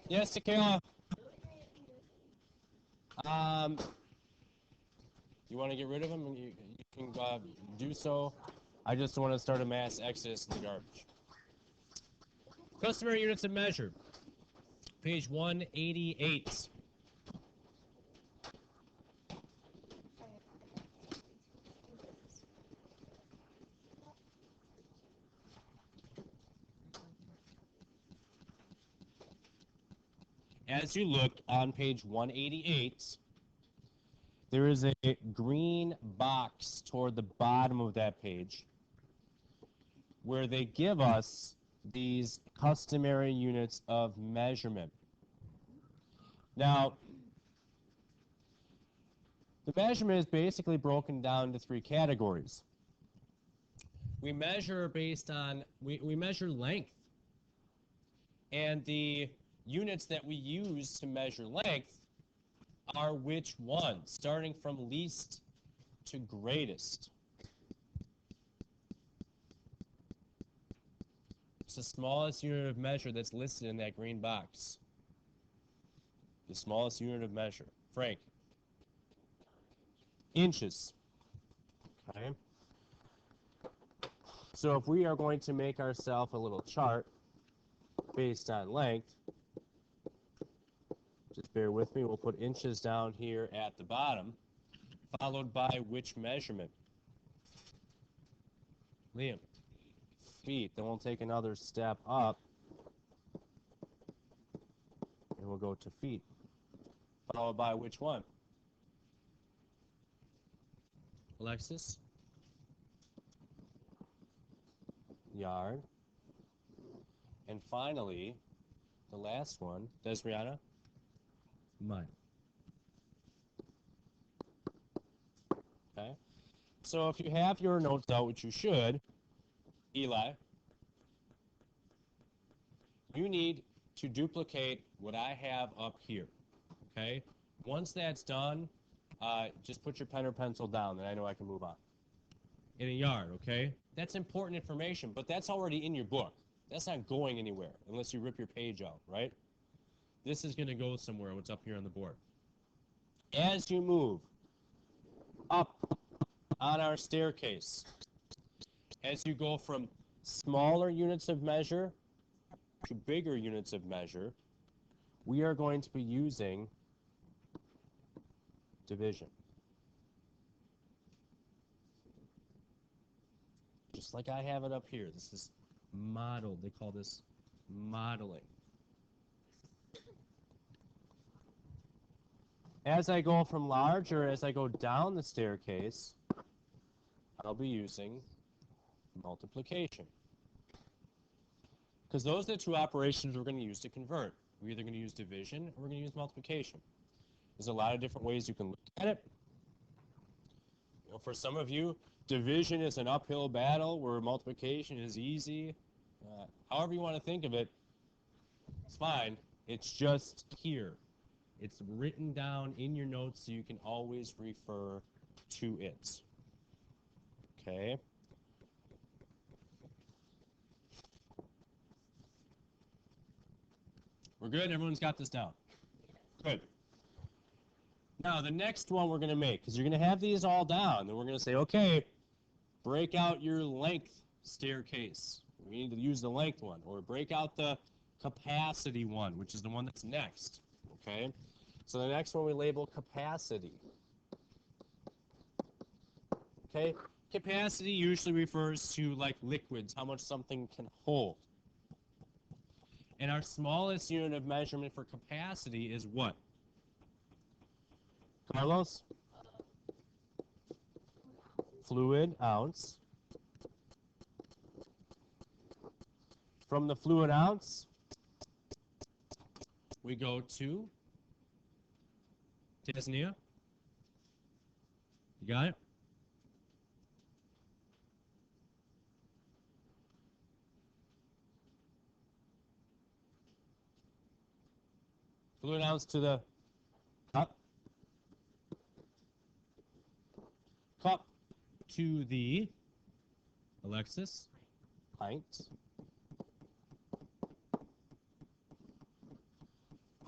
Yes, Tequila. Um, you want to get rid of them? You can do so. I just want to start a mass exodus in the garbage. Customary units of measure. Page 188. As you look on page 188, there is a green box toward the bottom of that page where they give us these customary units of measurement. Now, the measurement is basically broken down into three categories. We measure based on, we measure length. And the units that we use to measure length are which ones, starting from least to greatest. It's the smallest unit of measure that's listed in that green box. The smallest unit of measure. Frank. Inches. Okay. So if we are going to make ourselves a little chart based on length, just bear with me, we'll put inches down here at the bottom, followed by which measurement? Liam. Feet. Then we'll take another step up, and we'll go to feet, followed by which one? Alexis? Yard. And finally, the last one, Desriana? Mile. Okay. So if you have your notes out, which you should, Eli, you need to duplicate what I have up here. Okay? Once that's done, just put your pen or pencil down, and I know I can move on. In a yard, okay? That's important information, but that's already in your book. That's not going anywhere unless you rip your page out, right? This is going to go somewhere, what's up here on the board. As you move up on our staircase, as you go from smaller units of measure to bigger units of measure, we are going to be using division. Just like I have it up here. This is modeled. They call this modeling. As I go from large, or as I go down the staircase, I'll be using multiplication. Because those are the two operations we're going to use to convert. We're either going to use division or we're going to use multiplication. There's a lot of different ways you can look at it. You know, for some of you, division is an uphill battle where multiplication is easy. However you want to think of it, it's fine. It's just here. It's written down in your notes so you can always refer to it. Okay? We're good? Everyone's got this down? Good. Now, the next one we're going to make, because you're going to have these all down, then we're going to say, okay, break out your length staircase. We need to use the length one. Or break out the capacity one, which is the one that's next. Okay? So the next one we label capacity. Okay? Capacity usually refers to, like, liquids, how much something can hold. And our smallest unit of measurement for capacity is what? Carlos? Fluid ounce. From the fluid ounce, we go to Tasnia. You got it? Fluid ounce to the cup. Cup to the Alexis. Pint.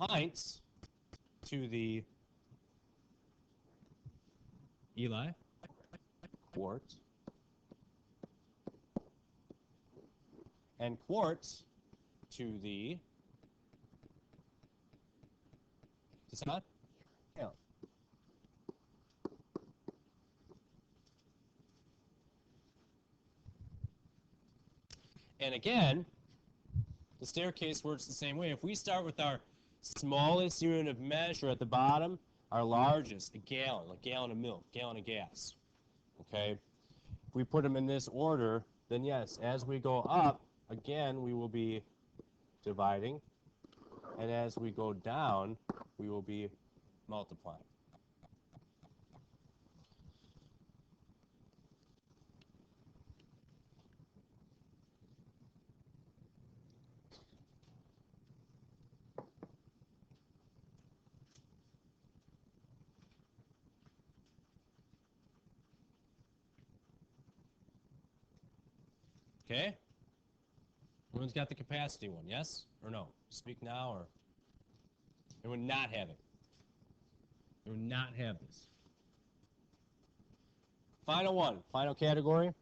pints to the Eli quart, and quarts to the gallon. And again, the staircase works the same way. If we start with our smallest unit of measure at the bottom, our largest, a gallon of milk, gallon of gas, okay? If we put them in this order, then yes, as we go up, again, we will be dividing, and as we go down, we will be multiplying. Okay? Everyone's got the capacity one, yes or no? Speak now, or everyone not have it? Everyone not have this? Final one, final category.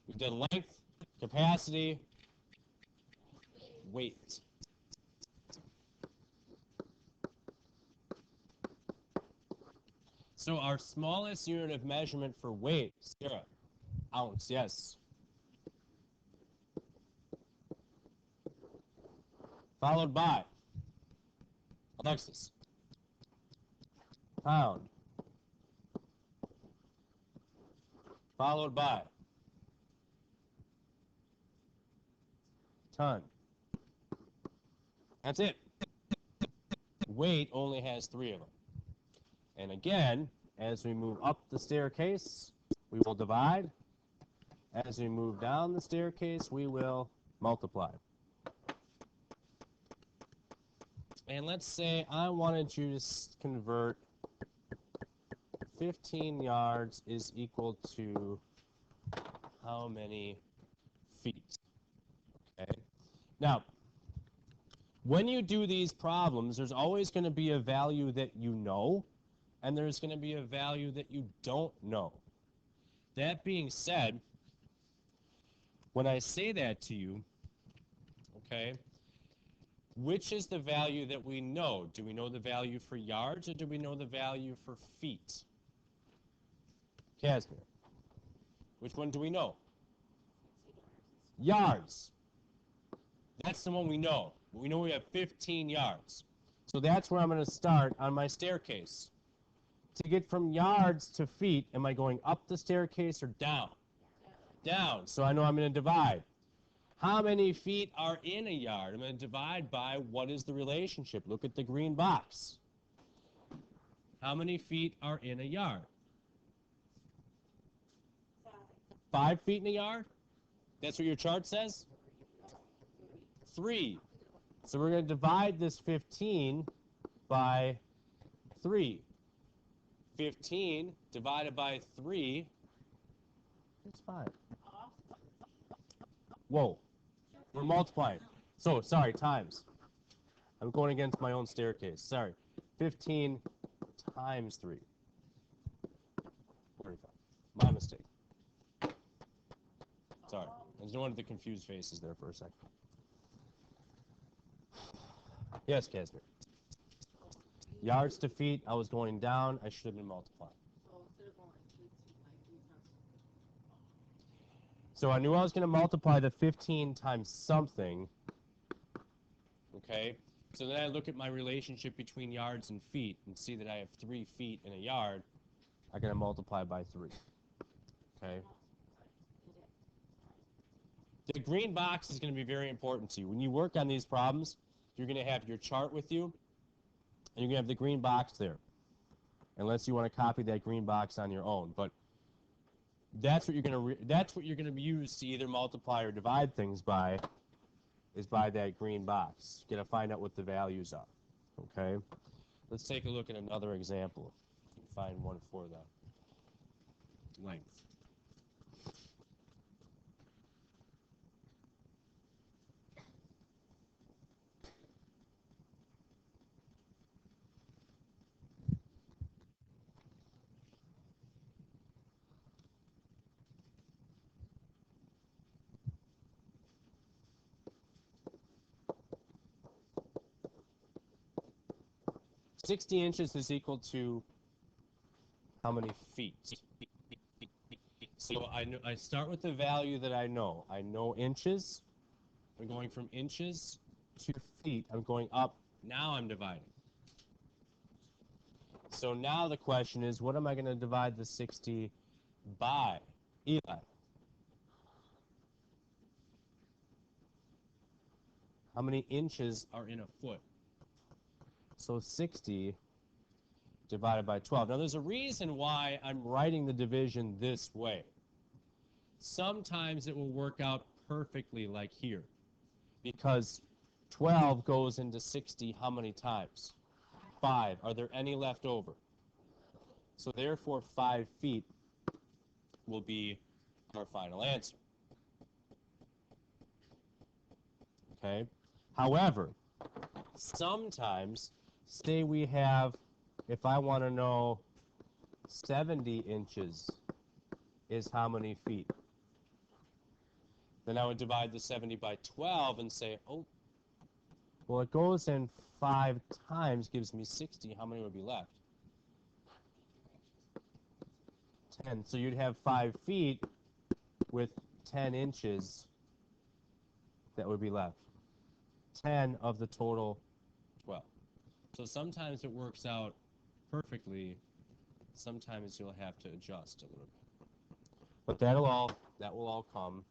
We've done length, capacity, weight. So our smallest unit of measurement for weight, Sarah, ounce, yes. Followed by Alexis, pound. Followed by ton. That's it. Weight only has 3 of them. And again, as we move up the staircase, we will divide. As we move down the staircase, we will multiply. And let's say I wanted you to convert 15 yards is equal to how many feet? Okay. Now, when you do these problems, there's always going to be a value that you know, and there's going to be a value that you don't know. That being said, when I say that to you, okay, which is the value that we know? Do we know the value for yards, or do we know the value for feet? Casimir, which one do we know? Yards. That's the one we know. We know we have 15 yards. So that's where I'm going to start on my staircase. To get from yards to feet, am I going up the staircase or down? Down. So I know I'm going to divide. How many feet are in a yard? I'm going to divide by what is the relationship. Look at the green box. How many feet are in a yard? 5 feet in a yard? That's what your chart says? 3. So we're going to divide this 15 by 3. 15 divided by 3 is 5. Whoa. We're multiplying. So, sorry, times. I'm going against my own staircase. Sorry. 15 times 3. 45. My mistake. Sorry. I just wanted the confused faces there for a second. Yes, Casimir. Yards to feet, I was going down. I should have been multiplying. So I knew I was going to multiply the 15 times something. Okay? So then I look at my relationship between yards and feet and see that I have 3 feet in a yard. I'm going to multiply by 3. Okay? The green box is going to be very important to you. When you work on these problems, you're going to have your chart with you, and you're going to have the green box there, unless you want to copy that green box on your own. But that's what you're going to use to either multiply or divide things by, is by that green box. You're going to find out what the values are. Okay? Let's take a look at another example. Find one for the length. 60 inches is equal to how many feet? So I start with the value that I know. I know inches. I'm going from inches to feet. I'm going up. Now I'm dividing. So now the question is, what am I going to divide the 60 by? Eli. How many inches are in a foot? So 60 divided by 12. Now there's a reason why I'm writing the division this way. Sometimes it will work out perfectly like here, because 12 goes into 60 how many times? 5. Are there any left over? So therefore 5 feet will be our final answer. Okay? However, sometimes, say we have, if I want to know 70 inches is how many feet, then I would divide the 70 by 12 and say, oh, well, it goes in 5 times, gives me 60. How many would be left? 10. So you'd have 5 feet with 10 inches that would be left. 10 of the total 12. So sometimes it works out perfectly. Sometimes you'll have to adjust a little bit. But that will all come.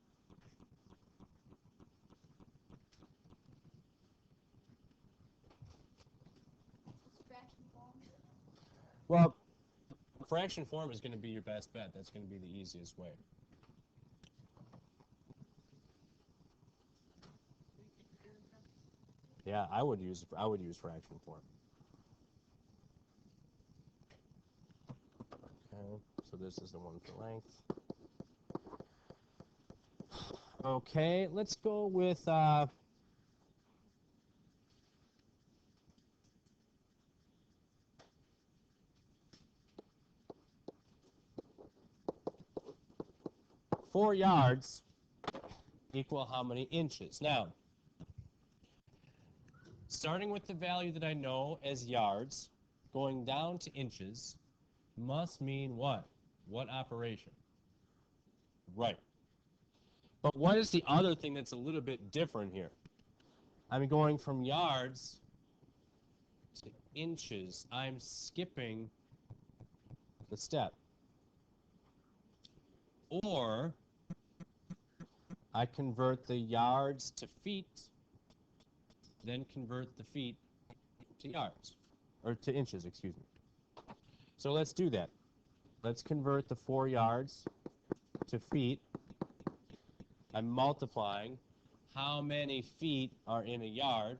Well, fraction form is going to be your best bet. That's going to be the easiest way. Yeah, I would use fraction form. Okay, so this is the one for length. Okay, let's go with 4 yards equal how many inches? Now, starting with the value that I know as yards, going down to inches, must mean what? What operation? Right. But what is the other thing that's a little bit different here? I'm going from yards to inches. I'm skipping the step. Or I convert the yards to feet, then convert the feet to yards, or to inches, excuse me. So let's do that. Let's convert the 4 yards to feet. I'm multiplying. How many feet are in a yard?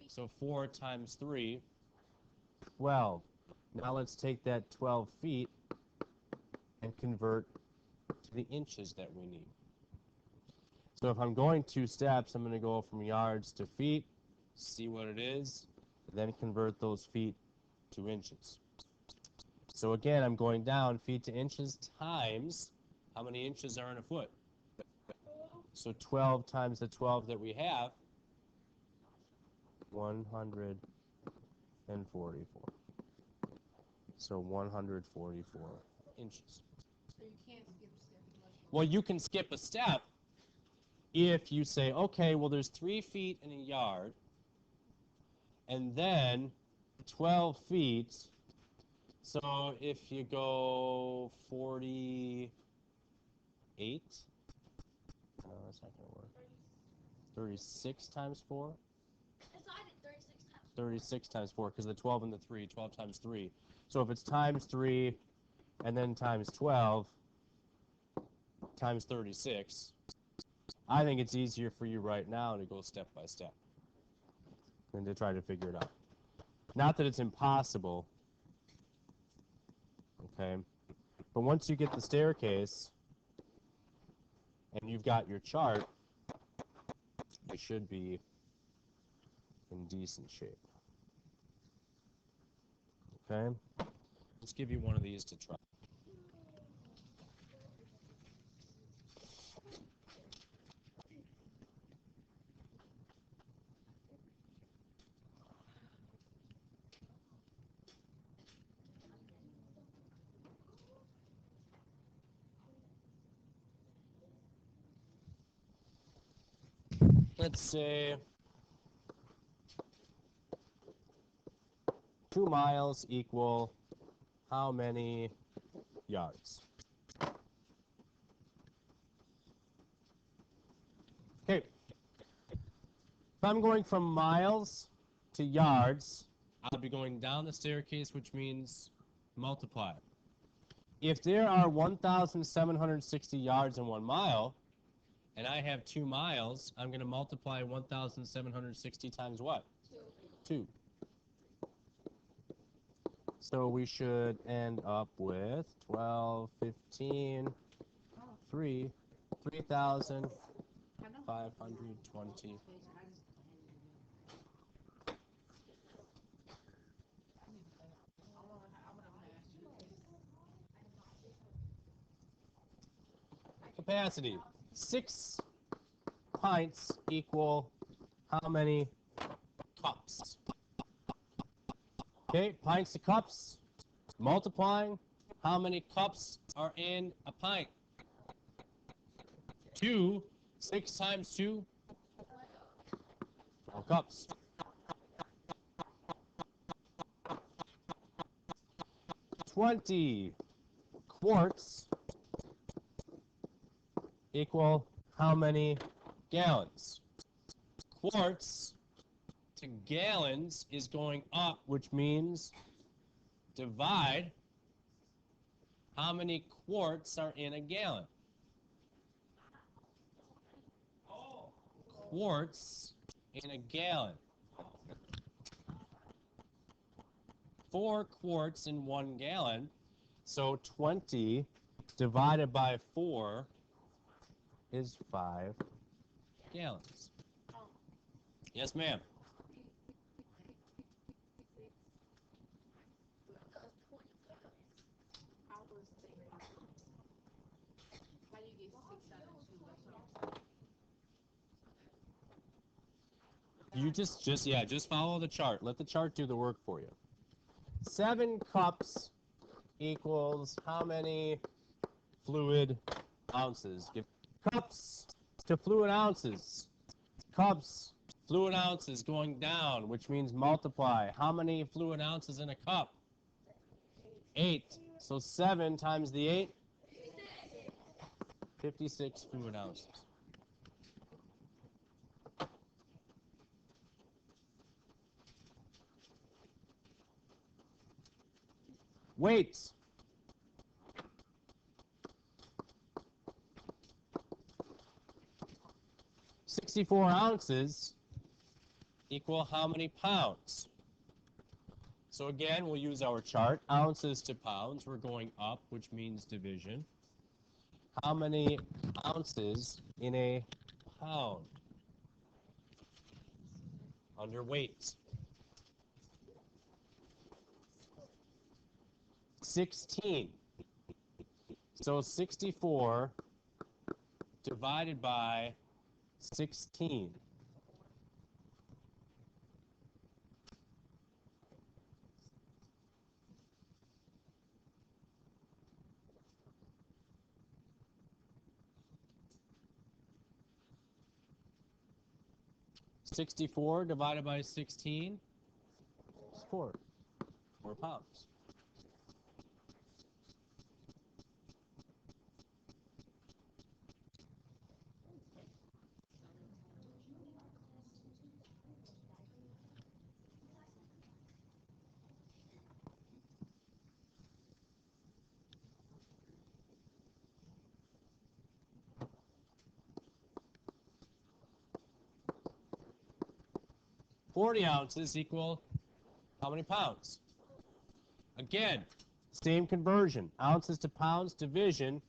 So 4 times 3, 12. Now let's take that 12 feet and convert to the inches that we need. So if I'm going 2 steps, I'm going to go from yards to feet, see what it is, then convert those feet to inches. So again, I'm going down feet to inches times how many inches are in a foot. So 12 times the 12 that we have, 144. So 144 inches. So you can't skip a step. Well, you can skip a step if you say, okay, well, there's 3 feet in a yard, and then 12 feet. So if you go 48, no, that's not going to work. 36 times 4? That's why I did 36 times 36 times 4, because the 12 and the 3, 12 times 3. So if it's times 3 and then times 12 times 36, I think it's easier for you right now to go step by step than to try to figure it out. Not that it's impossible, okay? But once you get the staircase and you've got your chart, you should be in decent shape. Okay? Let's give you one of these to try. let's say 2 miles equal how many yards? Okay. If I'm going from miles to yards, I'll be going down the staircase, which means multiply. If there are 1,760 yards in 1 mile, and I have 2 miles, I'm going to multiply 1,760 times what? 2. So we should end up with 12, 15, 3,520. Capacity. 6 pints equal how many cups? Okay, pints to cups. Multiplying, how many cups are in a pint? 2. 6 times 2. 12 cups. 20 quarts equal how many gallons? Quarts to gallons is going up, which means divide how many quarts are in a gallon. Quarts in a gallon. 4 quarts in 1 gallon. So 20 divided by 4 is 5 gallons. Yes, ma'am. You just follow the chart. Let the chart do the work for you. 7 cups equals how many fluid ounces? Give cups to fluid ounces. Cups, fluid ounces going down, which means multiply. How many fluid ounces in a cup? 8. So 7 times the 8? 56 fluid ounces. Weights. 64 ounces equal how many pounds? So again, we'll use our chart. Ounces to pounds. We're going up, which means division. How many ounces in a pound? Under weight. 16. So 64 divided by 16. $64 divided by 16 is 4 pounds. $40 ounces equal how many pounds? Again, same conversion. Ounces to pounds division.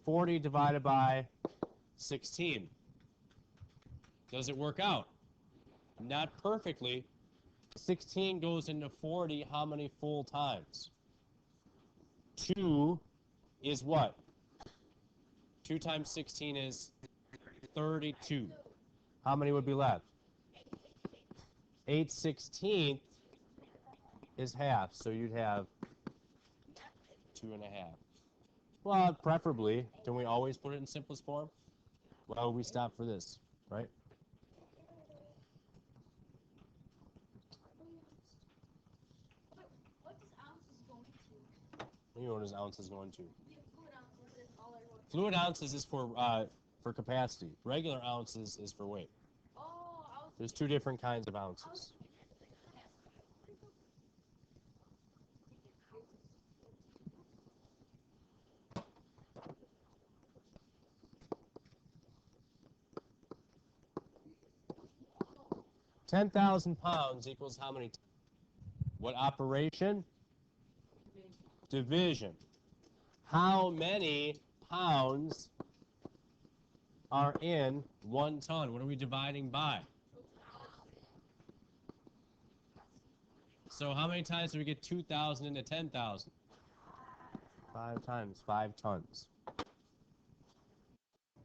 40 divided by 16. Does it work out? Not perfectly. 16 goes into 40 how many full times? 2 is what? 2 times 16 is 32. How many would be left? 8/16 is half, so you'd have 2.5. Well, preferably, can we always put it in simplest form? Well, we stop for this, right? You know what is ounces going to? Yeah, fluid ounces is all I want. Fluid ounces is for capacity. Regular ounces is for weight. Oh, I was. There's two different kinds of ounces. £10,000 equals how many? What operation? Division. How many pounds are in 1 ton? What are we dividing by? So how many times do we get 2,000 into 10,000? 5 times, 5 tons.